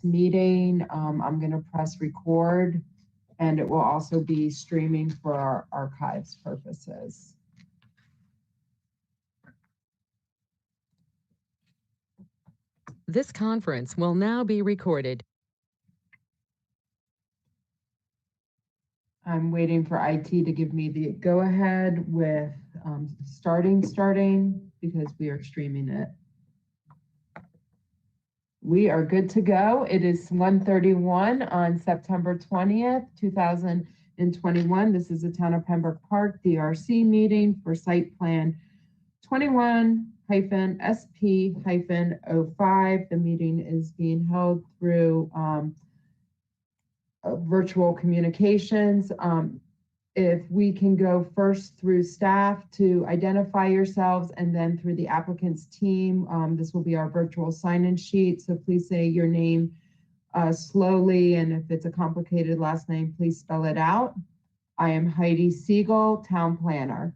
meeting. I'm going to press record, and it will also be streaming for our archives purposes. This conference will now be recorded. I'm waiting for IT to give me the go-ahead with starting, because we are streaming it. We are good to go. It is 1:31 on September 20th, 2021. This is the Town of Pembroke Park DRC meeting for site plan 21-SP-05. The meeting is being held through virtual communications. If we can go first through staff to identify yourselves and then through the applicant's team. This will be our virtual sign-in sheet. So please say your name slowly, and if it's a complicated last name, please spell it out. I am Heidi Siegel, Town Planner.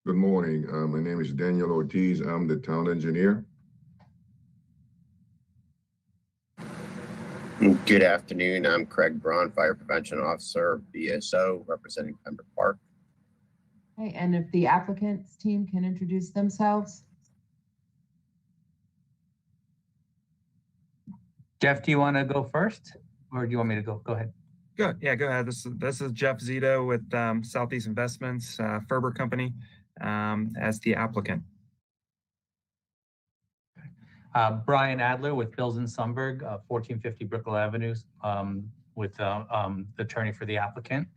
Good morning. My name is Daniel Ortiz. I'm the Town Engineer. Good afternoon. I'm Craig Braun, Fire Prevention Officer, BSO, representing Pembroke Park. Okay, and if the applicant's team can introduce themselves. Jeff, do you want to go first, or do you want me to go? Go ahead. Good. Yeah, go ahead. This is Jeff Zito with Southeast Investments, Ferber Company, as the applicant. Brian Adler with Bills and Sundberg, 1450 Brickell Avenue, with the attorney for the applicant.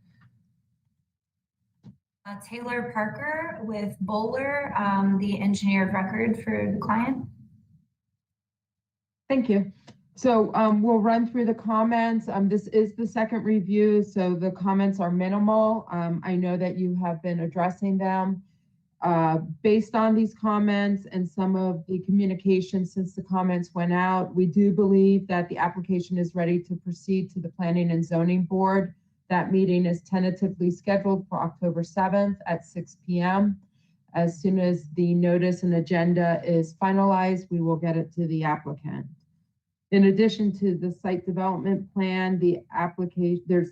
Taylor Parker with Bowler, the engineer of record for the client. Thank you. So we'll run through the comments. This is the second review, so the comments are minimal. I know that you have been addressing them. Based on these comments and some of the communication since the comments went out, we do believe that the application is ready to proceed to the Planning and Zoning Board. That meeting is tentatively scheduled for October 7th at 6 p.m. As soon as the notice and agenda is finalized, we will get it to the applicant. In addition to the site development plan, the application, there's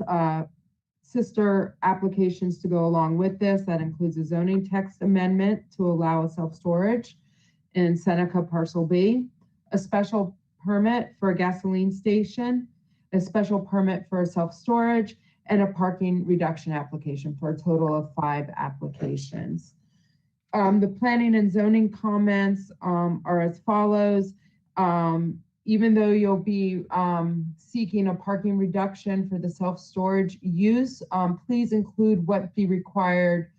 sister applications to go along with this. That includes a zoning text amendment to allow a self-storage in Seneca Parcel B, a special permit for a gasoline station, a special permit for a self-storage, and a parking reduction application for a total of 5 applications. The planning and zoning comments are as follows. Even though you'll be seeking a parking reduction for the self-storage use, please include what the required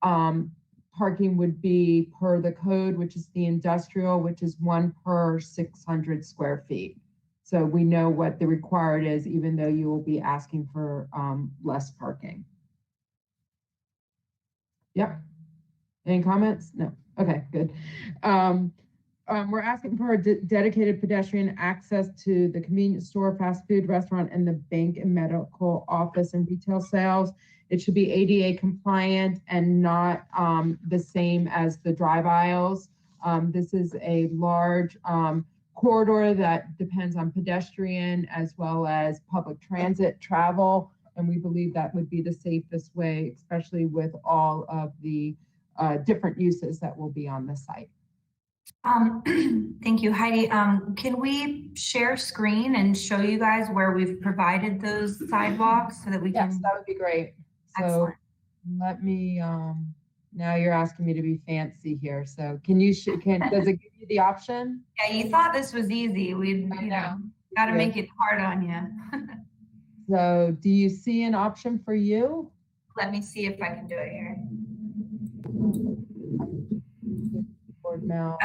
parking would be per the code, which is the industrial, which is 1 per 600 square feet. So we know what the required is, even though you will be asking for less parking. Yep. Any comments? No. Okay, good. We're asking for a dedicated pedestrian access to the convenience store, fast food, restaurant, and the bank and medical office and retail sales. It should be ADA compliant and not the same as the drive aisles. This is a large corridor that depends on pedestrian as well as public transit travel. And we believe that would be the safest way, especially with all of the different uses that will be on the site. Thank you, Heidi. Can we share screen and show you guys where we've provided those sidewalks so that we can? Yes, that would be great. Excellent. So let me, now you're asking me to be fancy here. So can you, does it give you the option? Yeah, you thought this was easy. We'd, you know, got to make it hard on you. So do you see an option for you? Let me see if I can do it here. Now.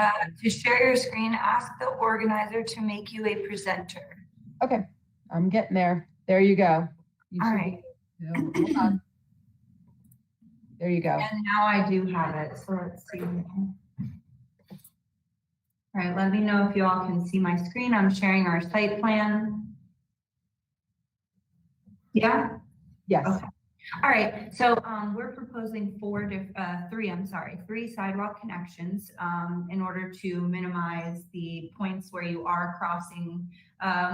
To share your screen, ask the organizer to make you a presenter. Okay, I'm getting there. There you go. All right. Hold on. There you go. And now I do have it. So let's see. All right, let me know if you all can see my screen. I'm sharing our site plan. Yeah? Yes. Okay. All right, so we're proposing three sidewalk connections in order to minimize the points where you are crossing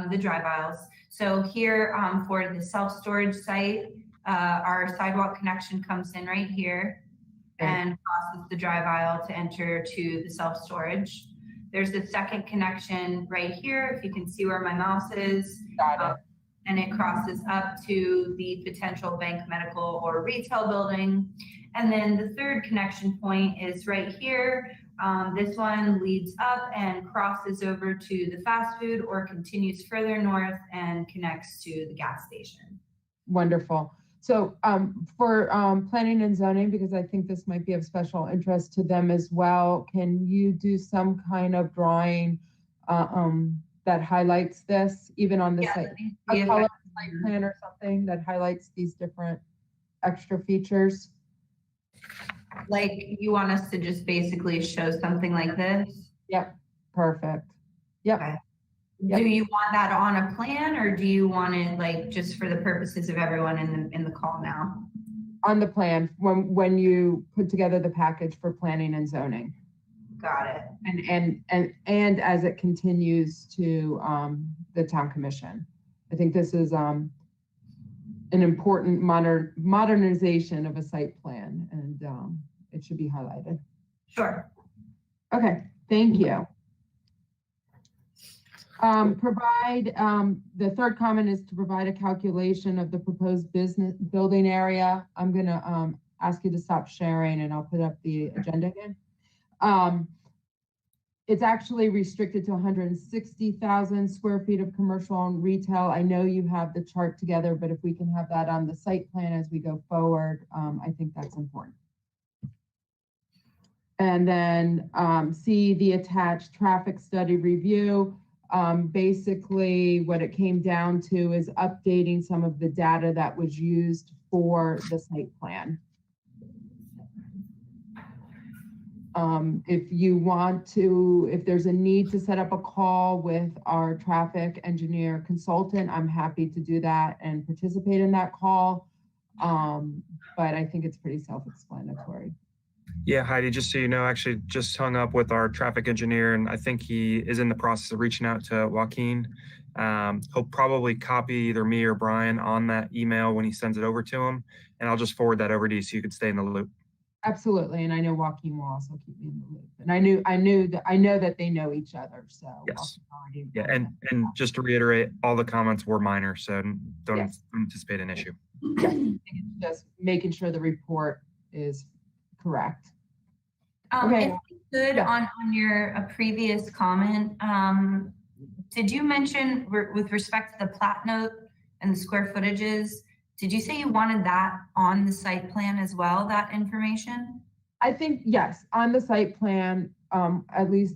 the drive aisles. So here for the self-storage site, our sidewalk connection comes in right here and crosses the drive aisle to enter to the self-storage. There's the second connection right here, if you can see where my mouse is. Got it. And it crosses up to the potential bank, medical, or retail building. And then the third connection point is right here. This one leads up and crosses over to the fast food or continues further north and connects to the gas station. Wonderful. So for planning and zoning, because I think this might be of special interest to them as well, can you do some kind of drawing that highlights this, even on the site? A color site plan or something that highlights these different extra features? Like you want us to just basically show something like this? Yep, perfect. Yep. Okay. Yep. Do you want that on a plan, or do you want it like just for the purposes of everyone in the call now? On the plan, when you put together the package for planning and zoning. Got it. And as it continues to the town commission. I think this is an important modernization of a site plan, and it should be highlighted. Sure. Okay, thank you. The third comment is to provide a calculation of the proposed business building area. I'm gonna ask you to stop sharing and I'll put up the agenda again. It's actually restricted to 160,000 square feet of commercial and retail. I know you have the chart together, but if we can have that on the site plan as we go forward, I think that's important. And then see the attached traffic study review. Basically, what it came down to is updating some of the data that was used for the site plan. If you want to, if there's a need to set up a call with our traffic engineer consultant, I'm happy to do that and participate in that call. But I think it's pretty self-explanatory. Yeah, Heidi, just so you know, actually just hung up with our traffic engineer, and I think he is in the process of reaching out to Joaquin. He'll probably copy either me or Brian on that email when he sends it over to him, and I'll just forward that over to you so you could stay in the loop. Absolutely, and I know Joaquin will also keep me in the loop. And I know that they know each other. So yes, yeah, and just to reiterate, all the comments were minor, so don't anticipate an issue. Yes. I think it's just making sure the report is correct. Okay. If you could, on your previous comment, did you mention with respect to the plat note and the square footages, did you say you wanted that on the site plan as well, that information? I think, yes, on the site plan, at least,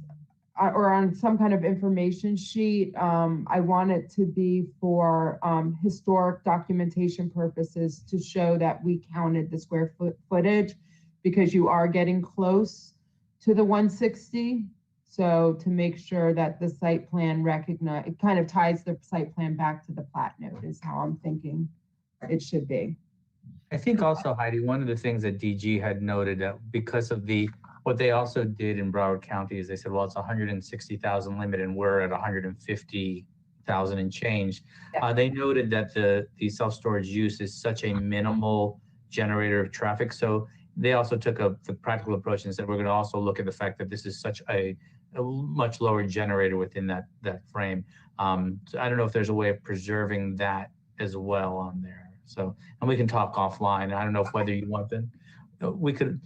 or on some kind of information sheet. I want it to be for historic documentation purposes to show that we counted the square footage, because you are getting close to the 160. So to make sure that the site plan it kind of ties the site plan back to the plat note is how I'm thinking it should be. I think also, Heidi, one of the things that DG had noted that because of what they also did in Broward County is they said, well, it's 160,000 limit and we're at 150,000 and change. Yeah. They noted that the self-storage use is such a minimal generator of traffic. So they also took the practical approach and said, we're going to also look at the fact that this is such a much lower generator within that frame. So I don't know if there's a way of preserving that as well on there. So, and we can talk offline. I don't know whether you want them. We could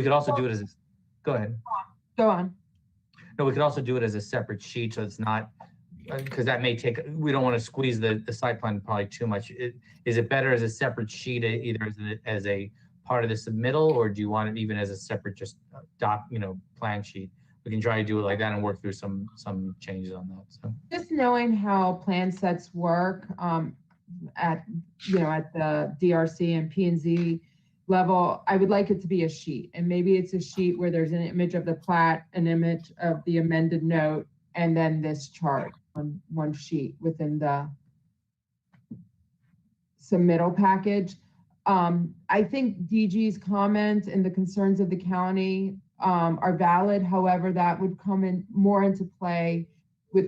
also do it as go ahead. Go on. No, we could also do it as a separate sheet. So it's not, because that may take, we don't want to squeeze the site plan probably too much. Is it better as a separate sheet, either as a part of the submittal, or do you want it even as a separate just plan sheet? We can try to do it like that and work through some changes on that. So just knowing how plan sets work at the DRC and P&Z level, I would like it to be a sheet, and maybe it's a sheet where there's an image of the plat, an image of the amended note, and then this chart on one sheet within the submittal package. I think DG's comment and the concerns of the county are valid. However, that would come in more into play with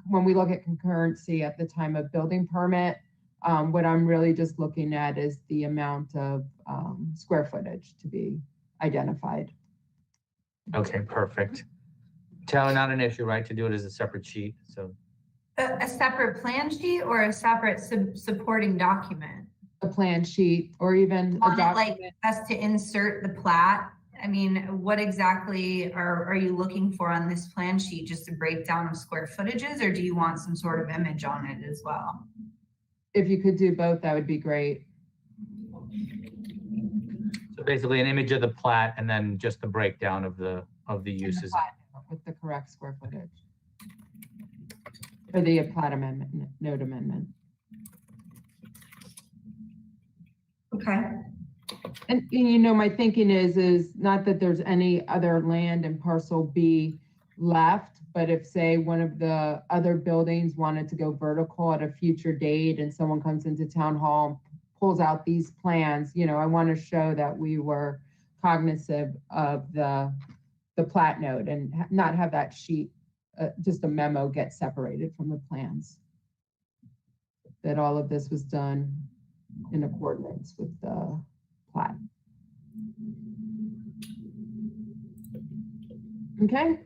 when we look at concurrency at the time of building permit. What I'm really just looking at is the amount of square footage to be identified. Okay, perfect. Taylor, not an issue, right, to do it as a separate sheet, so. A separate plan sheet or a separate supporting document? A plan sheet or even a Want it like document. us to insert the plat? I mean, what exactly are you looking for on this plan sheet? Just a breakdown of square footages, or do you want some sort of image on it as well? If you could do both, that would be great. So basically an image of the plat and then just the breakdown of the uses. With the correct square footage. For the plat amendment, note amendment. Okay. And you know, my thinking is not that there's any other land in parcel B left, but if say one of the other buildings wanted to go vertical at a future date and someone comes into town hall and pulls out these plans, you know, I want to show that we were cognizant of the plat note and not have that sheet, just a memo get separated from the plans. That all of this was done in accordance with the plat. Okay,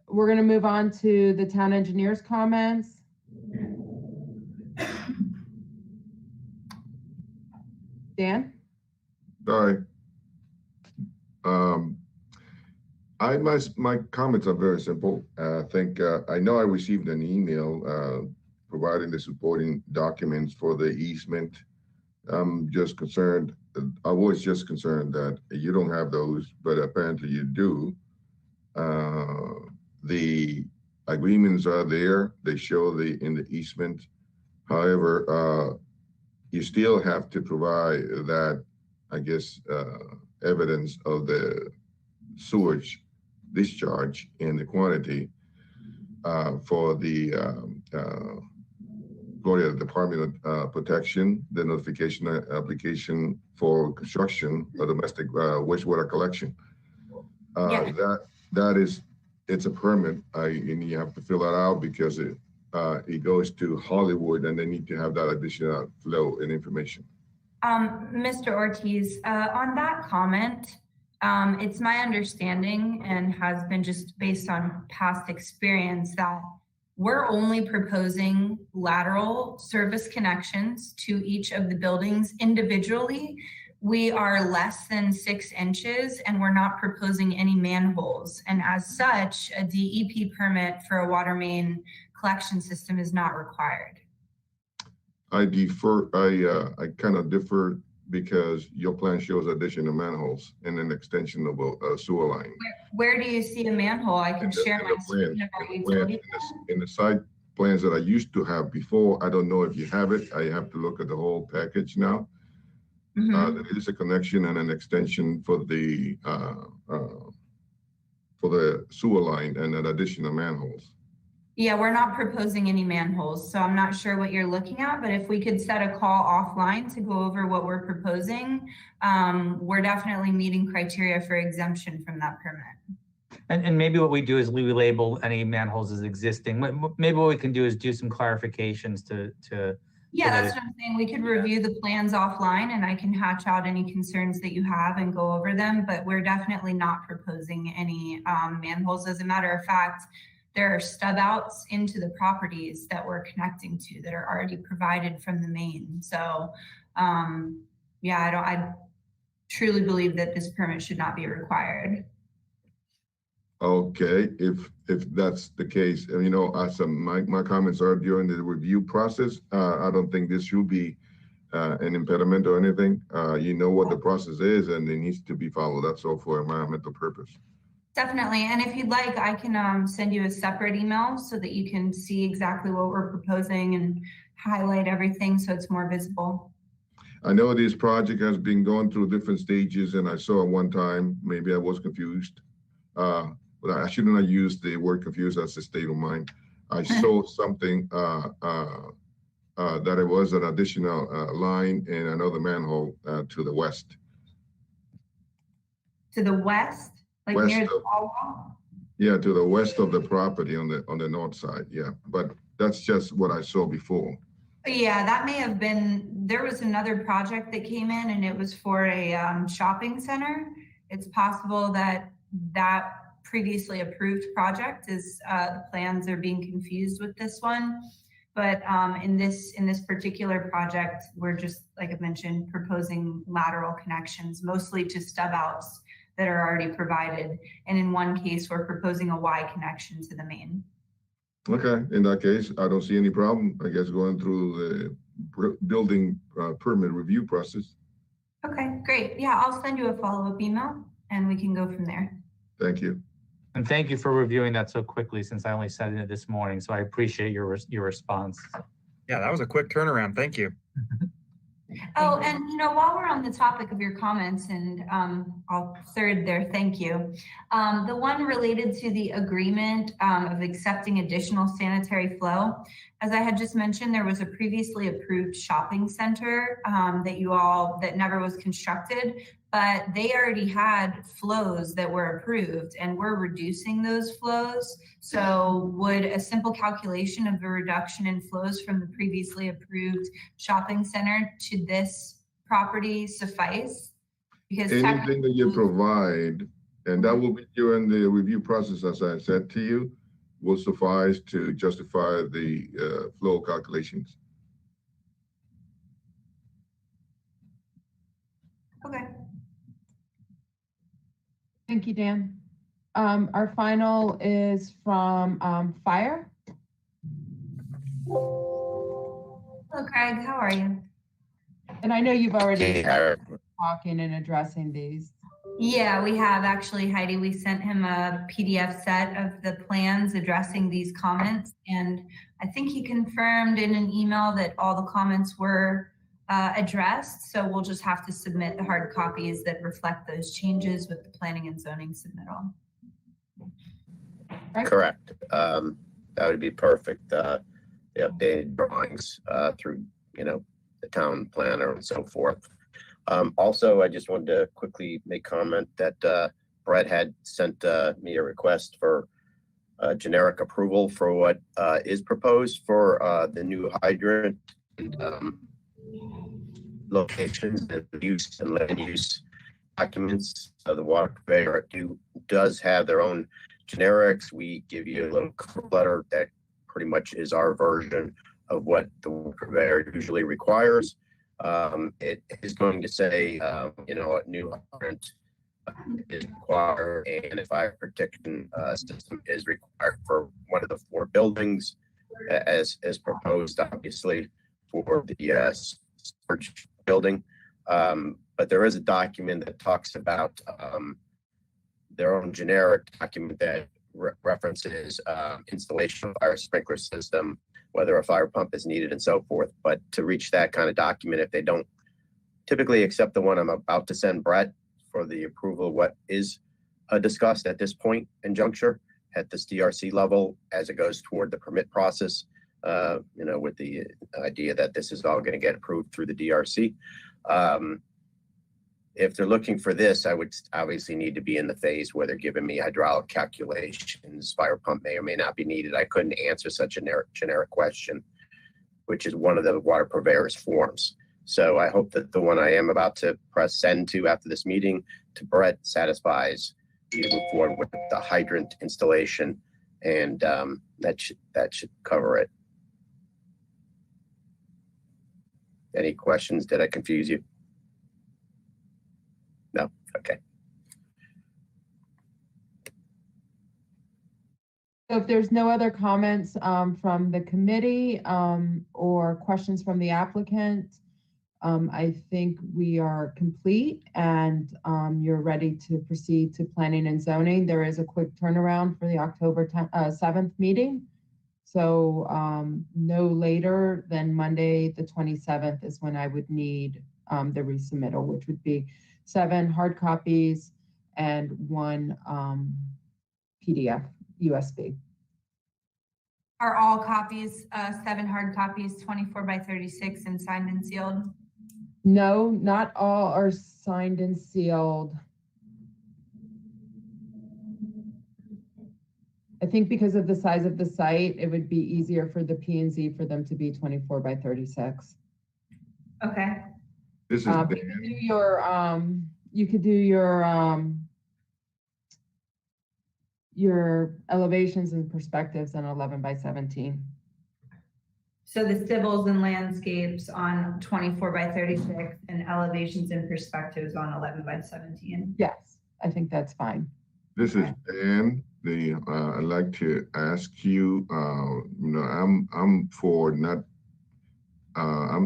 we're gonna move on to the town engineer's comments. Dan? Sorry. My comments are very simple. I think I know I received an email providing the supporting documents for the easement. I'm just concerned. I was just concerned that you don't have those, but apparently you do. The agreements are there. They show in the easement. However, you still have to provide that, I guess, evidence of the sewage discharge and the quantity for the Florida Department of Protection, the notification application for construction of domestic wastewater collection. That is, it's a permit, and you have to fill that out because it goes to Hollywood and they need to have that additional flow and information. Mr. Ortiz, on that comment, it's my understanding and has been just based on past experience that we're only proposing lateral service connections to each of the buildings individually. We are less than 6 inches and we're not proposing any manholes. And as such, a DEP permit for a water main collection system is not required. I kind of differ because your plan shows additional manholes and an extension of a sewer line. Where do you see a manhole? I can share my screen of our utility. In the site plans that I used to have before, I don't know if you have it. I have to look at the whole package now. There is a connection and an extension for the sewer line and an additional manholes. Yeah, we're not proposing any manholes, so I'm not sure what you're looking at, but if we could set a call offline to go over what we're proposing, we're definitely meeting criteria for exemption from that permit. And maybe what we do is we label any manholes as existing. Maybe what we can do is do some clarifications to Yeah, that's what I'm saying. We could review the plans offline and I can hatch out any concerns that you have and go over them, but we're definitely not proposing any manholes. As a matter of fact, there are stub outs into the properties that we're connecting to that are already provided from the main. So yeah, I truly believe that this permit should not be required. Okay, if that's the case, you know, my comments are during the review process. I don't think this should be an impediment or anything. You know what the process is and it needs to be followed. That's all for environmental purpose. Definitely. And if you'd like, I can send you a separate email so that you can see exactly what we're proposing and highlight everything so it's more visible. I know this project has been going through different stages and I saw it one time, maybe I was confused. But I shouldn't have used the word confused, that's a state of mind. I saw something that it was an additional line and another manhole to the west. To the west, like West near the of- wall? Yeah, to the west of the property on the north side. Yeah, but that's just what I saw before. Yeah, that may have been, there was another project that came in and it was for a shopping center. It's possible that that previously approved project is, the plans are being confused with this one. But in this particular project, we're just, like I mentioned, proposing lateral connections, mostly to stub outs that are already provided. And in one case, we're proposing a Y connection to the main. Okay, in that case, I don't see any problem, I guess, going through the building permit review process. Okay, great. Yeah, I'll send you a follow-up email and we can go from there. Thank you. And thank you for reviewing that so quickly since I only sent it this morning. So I appreciate your response. Yeah, that was a quick turnaround. Thank you. Oh, and while we're on the topic of your comments, and I'll third there, thank you. The one related to the agreement of accepting additional sanitary flow, as I had just mentioned, there was a previously approved shopping center that never was constructed, but they already had flows that were approved and we're reducing those flows. So would a simple calculation of the reduction in flows from the previously approved shopping center to this property suffice? Because Anything that you provide, and that will be during the review process, as I said to you, will suffice to justify the flow calculations. Okay. Thank you, Dan. Our final is from Fire. Hello, Craig. How are you? And I know you've already Hey, Eric. talking and addressing these. Yeah, we have actually, Heidi. We sent him a PDF set of the plans addressing these comments. And I think he confirmed in an email that all the comments were addressed. So we'll just have to submit the hard copies that reflect those changes with the planning and zoning submittal. Right? Correct. That would be perfect. The updated drawings through, the town planner and so forth. Also, I just wanted to quickly make comment that Brett had sent me a request for generic approval for what is proposed for the new hydrant and locations and use and land use documents. So the water purveyor does have their own generics. We give you a little cover letter that pretty much is our version of what the water purveyor usually requires. It is going to say, a new hydrant is required and a fire protection system is required for one of the 4 buildings as proposed, obviously, for the storage building. But there is a document that talks about their own generic document that references installation of fire sprinkler system, whether a fire pump is needed and so forth. But to reach that kind of document, if they don't typically accept the one I'm about to send Brett for the approval of what is discussed at this point in juncture at this DRC level as it goes toward the permit process, with the idea that this is all going to get approved through the DRC. If they're looking for this, I would obviously need to be in the phase where they're giving me hydraulic calculations, fire pump may or may not be needed. I couldn't answer such a generic question, which is one of the water purveyor's forms. So I hope that the one I am about to press send to after this meeting to Brett satisfies you to move forward with the hydrant installation, and that should cover it. Any questions? Did I confuse you? No? Okay. So if there's no other comments from the committee or questions from the applicant, I think we are complete and you're ready to proceed to planning and zoning. There is a quick turnaround for the October 7th meeting. So no later than Monday, the 27th is when I would need the resubmittal, which would be 7 hard copies and 1 PDF USB. Are all copies, 7 hard copies, 24 by 36 and signed and sealed? No, not all are signed and sealed. I think because of the size of the site, it would be easier for the P and Z for them to be 24 by 36. Okay, This is You could Dan. do your elevations and perspectives on 11 by 17. so the civils and landscapes on 24 by 36 and elevations and perspectives on 11 by 17. Yes, I think that's fine. This is Dan. I'd like to ask you, I'm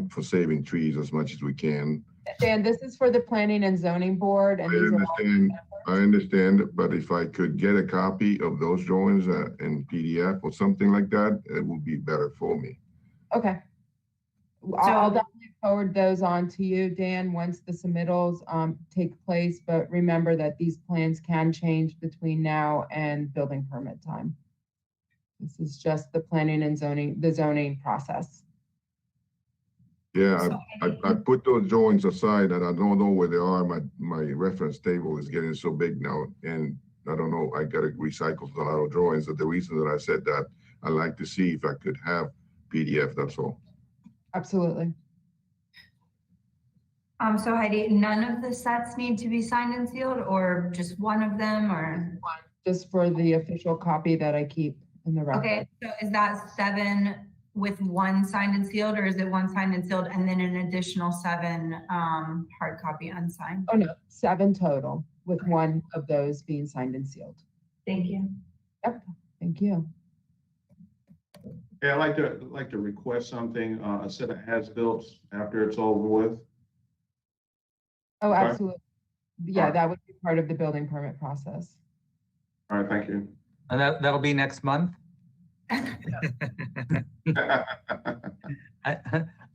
for saving trees as much as we can. Dan, this is for the planning and zoning board, and these are all I understand, but if I could get a copy of those drawings in PDF or something like that, it would be better for me. okay. I'll definitely forward those on to you, Dan, once the submittals take place, but remember that these plans can change between now and building permit time. This is just the planning and zoning process. Yeah, I put those drawings aside and I don't know where they are. My reference table is getting so big now, and I don't know, I gotta recycle a lot of drawings. But the reason that I said that, I like to see if I could have PDF, that's all. Absolutely. So Heidi, none of the sets need to be signed and sealed, or just one of them, or? Just for the official copy that I keep in the record. Okay, so is that 7 with 1 signed and sealed, or is it 1 signed and sealed and then an additional 7 hard copy unsigned? Oh, no, 7 total, with 1 of those being signed and sealed. Thank you. Yep, thank you. Yeah, I'd like to request something, a set of as-built after it's over with. Oh, Okay. absolutely. Yeah, that would be part of the building permit process. All right, thank you. And that'll be next month.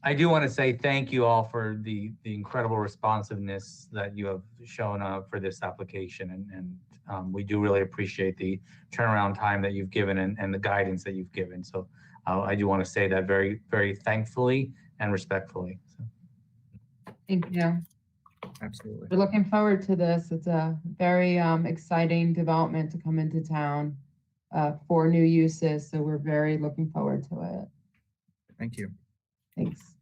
I do want to say thank you all for the incredible responsiveness that you have shown for this application, and we do really appreciate the turnaround time that you've given and the guidance that you've given. So I do want to say that very, very thankfully and respectfully. So. Thank you. Absolutely. We're looking forward to this. It's a very exciting development to come into town for new uses. So we're very looking forward to it. Thank you. Thanks.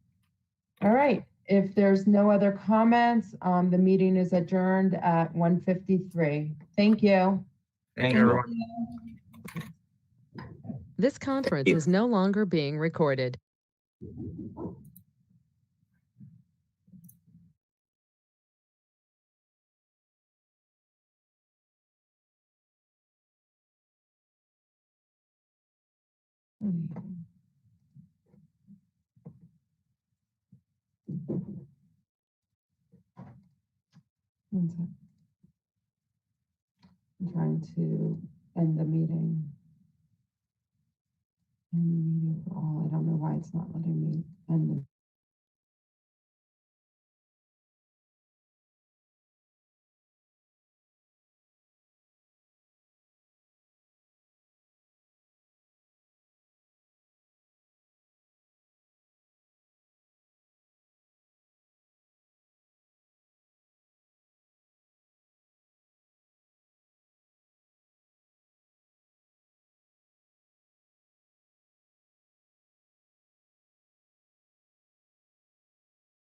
All right. If there's no other comments, the meeting is adjourned at 1:53. Thank you. Thank you, everyone. This conference is no longer being recorded. One sec. I'm trying to end the meeting. End the meeting for all. I don't know why it's not letting me end the